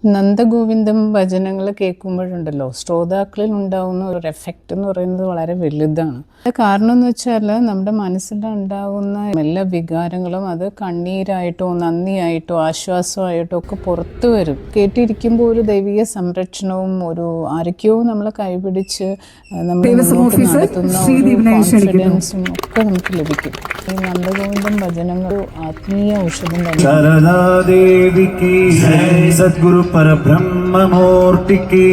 നന്ദഗോവിന്ദം ഭജനങ്ങൾ കേൾക്കുമ്പോഴുണ്ടല്ലോ ശ്രോതാക്കളിൽ ഉണ്ടാകുന്ന ഒരു എഫക്റ്റ് എന്ന് പറയുന്നത് വളരെ വലുതാണ്. കാരണം എന്ന് വെച്ചാൽ നമ്മുടെ മനസ്സിൽ ഉണ്ടാകുന്ന എല്ലാ വികാരങ്ങളും അത് കണ്ണീരായിട്ടോ നന്ദിയായിട്ടോ ആശ്വാസമായിട്ടോ ഒക്കെ പുറത്തു വരും. കേട്ടിരിക്കുമ്പോൾ ഒരു ദൈവിക സംരക്ഷണവും ഒരു ആരൊക്കെയോ നമ്മളെ കൈപിടിച്ച് നമ്മൾ നടത്തുന്ന ഒരു കോൺഫിഡൻസും ഒക്കെ നമുക്ക് ലഭിക്കും. ഈ നന്ദഗോവിന്ദം ഭജനങ്ങൾ ആത്മീയ ഔഷധം തന്നെ. സദ്ഗുരു പരബ്രഹ്മമൂർത്തിക്ക്